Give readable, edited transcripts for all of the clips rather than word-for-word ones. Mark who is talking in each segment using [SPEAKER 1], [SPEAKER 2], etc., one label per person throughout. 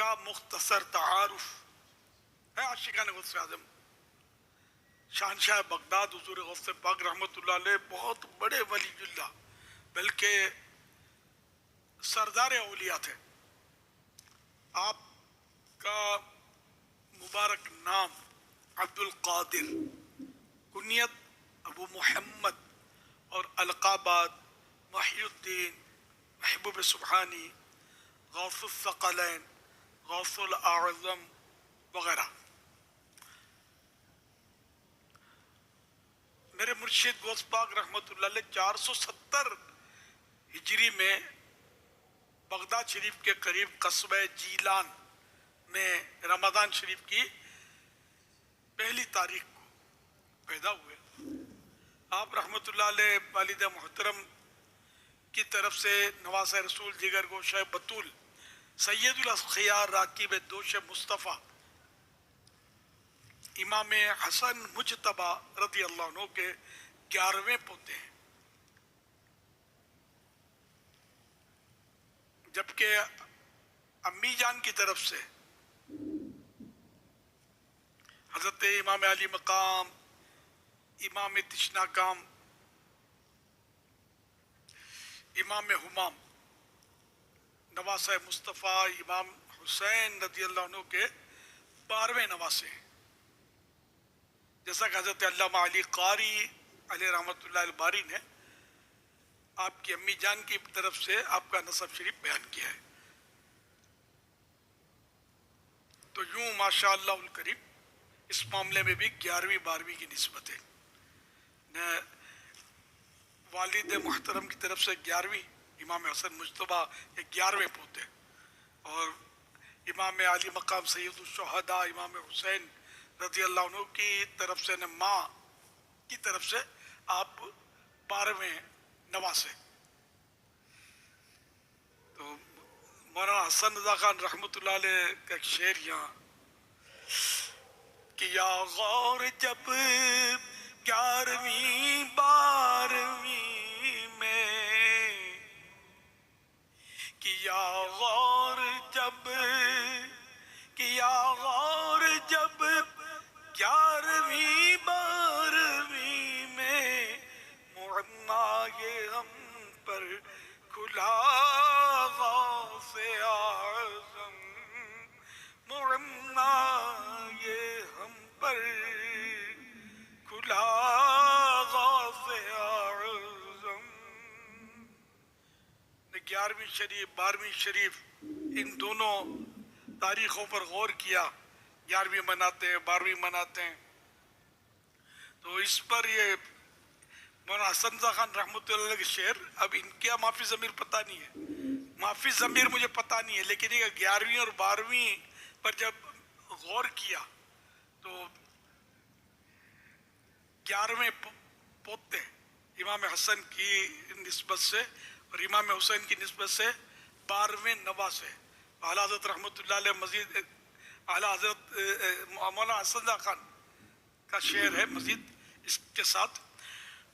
[SPEAKER 1] کا مختصر تعارف ہے عاشقان غوث اعظم. شہنشاہ بغداد حضور غوث پاک رحمۃ اللہ علیہ بہت بڑے ولی اللہ بلکہ سردار اولیاء تھے. آپ کا مبارک نام عبد القادر، کنیت ابو محمد، اور القابات محی الدین، محبوب سبحانی، غوث الثقلین، غوث الاعظم وغیرہ. میرے مرشد غوث پاک رحمۃ اللہ علیہ 470 ہجری میں بغداد شریف کے قریب قصبہ جیلان میں رمضان شریف کی پہلی تاریخ کو پیدا ہوئے. آپ رحمۃ اللہ علیہ والد محترم کی طرف سے نواسہ رسول، جگر گوشہ بطول، سید الاسخیار، راکب دوش مصطفیٰ، امام حسن مجتبی رضی اللہ عنہ کے 11ویں پوتے ہیں. جبکہ امی جان کی طرف سے حضرت امام علی مقام، امام تشناکام، امام حمام، نواسہ مصطفیٰ امام حسین رضی اللہ عنہ کے 12ویں نواسے ہیں. جیسا کہ حضرت علامہ علی قاری علیہ رحمۃ اللہ الباری نے آپ کی امی جان کی طرف سے آپ کا نسب شریف بیان کیا ہے. تو یوں ماشاء اللہ الکریم اس معاملے میں بھی 11ویں 12ویں کی نسبت ہے. والد محترم کی طرف سے 11ویں امام حسن مجتبیٰ کے 11ویں پوتے، اور امام علی مقام سید الشہداء امام حسین رضی اللہ عنہ کی طرف سے ماں کی طرف سے آپ 12ویں نواسے. تو مولانا حسن رضا خان رحمۃ اللہ علیہ کا ایک شعر یہاں کہ یا غور جب 11ویں 12ویں میں، کیا غور جب 11ویں 12ویں میں، معما یہ ہم پر کھلا غوث اعظم، معما یہ ہم پر کھلا غوث اعظم. 11ویں شریف 12ویں شریف ان دونوں تاریخوں پر غور کیا. 11ویں مناتے ہیں، 12ویں مناتے ہیں. تو اس پر یہ مولانا حسن رضا خان رحمۃ اللہ علیہ کے شعر، اب ان کا معافی ضمیر پتہ نہیں ہے، معافی ضمیر مجھے پتہ نہیں ہے، لیکن یہ 11ویں اور 12ویں پر جب غور کیا تو 11ویں پوتے امام حسن کی نسبت سے اور امام حسین کی نسبت سے 12ویں نواسے. اعلیٰ حضرت رحمۃ اللہ علیہ مزید اعلیٰ حضرت مولانا حسن رضا خان کا شعر ہے مزید اس کے ساتھ: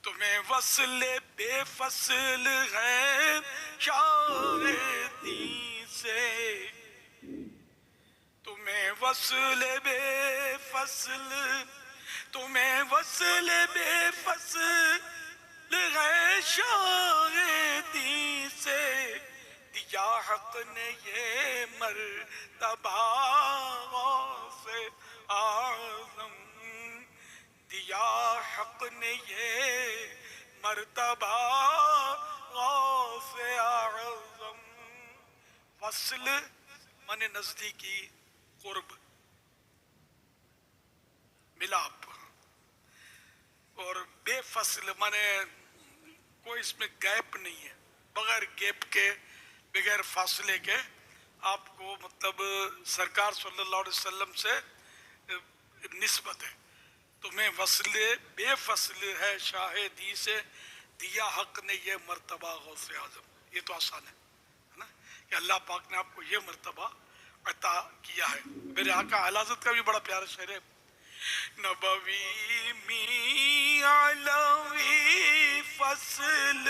[SPEAKER 1] تمہیں وصل بے فصل ہے شاہدی سے، تمہیں وصل بے فصل، تمہیں وصل بے فصل ہے شاہدی سے، دیا حق نے یہ مرتبہ غوث اعظم، دیا حق نے یہ مرتبہ غوث اعظم. وصل مانے نزدیکی، قرب، ملاپ، اور بے فصل مانے کوئی اس میں گیپ نہیں ہے، بغیر گیپ کے، بغیر فاصلے کے آپ کو مطلب سرکار صلی اللہ علیہ وسلم سے نسبت ہے. تمہیں وصل بے فصل ہے شاہدی سے، دیا حق نے یہ مرتبہ غوث اعظم. یہ تو آسان ہے نا کہ اللہ پاک نے آپ کو یہ مرتبہ عطا کیا ہے. میرے آقا اعلیٰ حضرت کا بھی بڑا پیارا شعر ہے: نبوی می علوی فصل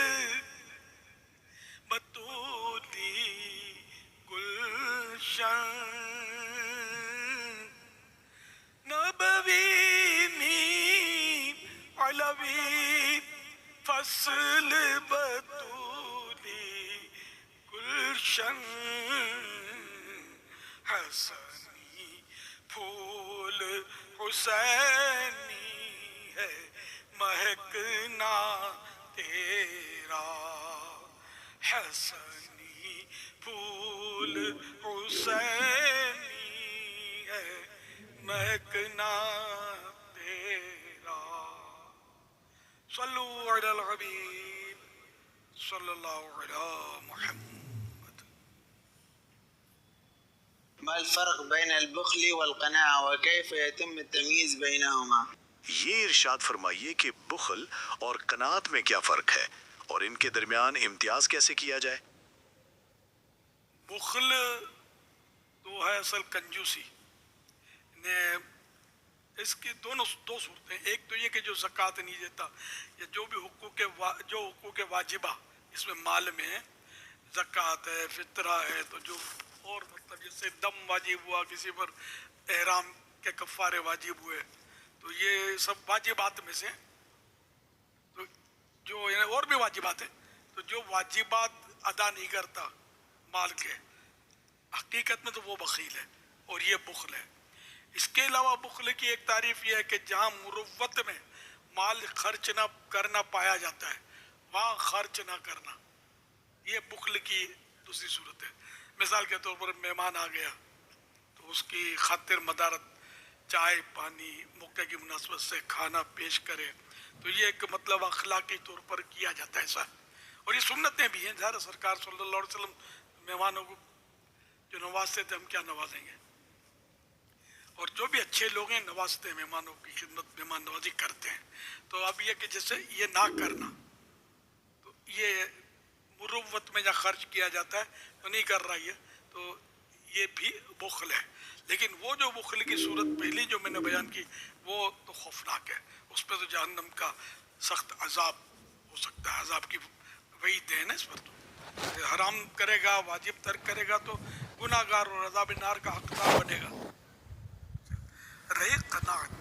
[SPEAKER 1] بطولی گلشن نبوی می علوی فصل بطولی گلشن حسنی پھول حسینی ہے مہکنا تیرا حسنی پھول حسینی ہے مہکنا تیرا صلو علی الحبیب صلی اللہ علی محمد.
[SPEAKER 2] ما الفرق بين البخل والقناعة وكيف يتم التمييز بينهما؟
[SPEAKER 3] یہ ارشاد فرمائیے کہ بخل اور قناعت میں کیا فرق ہے اور ان کے درمیان امتیاز کیسے کیا جائے؟
[SPEAKER 1] بخل تو ہے اصل کنجوسی. اس کی دو صورتیں، ایک تو یہ کہ جو زکوٰۃ نہیں دیتا یا جو بھی حقوق واجبہ اس میں مال میں ہے، زکوٰۃ ہے، فطرہ ہے، تو جو اور مطلب جیسے دم واجب ہوا، کسی پر احرام کے کفارے واجب ہوئے، تو یہ سب واجبات میں سے. تو جو اور بھی واجبات ہیں، تو جو واجبات ادا نہیں کرتا مال کے، حقیقت میں تو وہ بخیل ہے اور یہ بخل ہے. اس کے علاوہ بخل کی ایک تعریف یہ ہے کہ جہاں مروت میں مال خرچ نہ کرنا پایا جاتا ہے وہاں خرچ نہ کرنا، یہ بخل کی دوسری صورت ہے. مثال کے طور پر مہمان آ گیا تو اس کی خاطر مدارت چائے پانی موقع کی مناسبت سے کھانا پیش کرے، تو یہ ایک مطلب اخلاقی طور پر کیا جاتا ہے ایسا. اور یہ سنتیں بھی ہیں. ظاہر سرکار صلی اللہ علیہ وسلم مہمانوں کو جو نوازتے تھے، ہم کیا نوازیں گے، اور جو بھی اچھے لوگ ہیں نوازتے ہیں، مہمانوں کی خدمت مہمان نوازی کرتے ہیں. تو اب یہ کہ جیسے یہ نہ کرنا، تو یہ مروت میں جہاں خرچ کیا جاتا ہے تو نہیں کر رہا یہ، تو یہ بھی بخل ہے. لیکن وہ جو بخل کی صورت پہلی جو میں نے بیان کی وہ تو خوفناک ہے، اس پہ تو جہنم کا سخت عذاب ہو سکتا ہے. عذاب کی وعید ہے نا اس پر. تو حرام کرے گا، واجب ترک کرے گا تو گناہ گار اور عذاب نار کا حقدار بنے گا. رہی قناعت.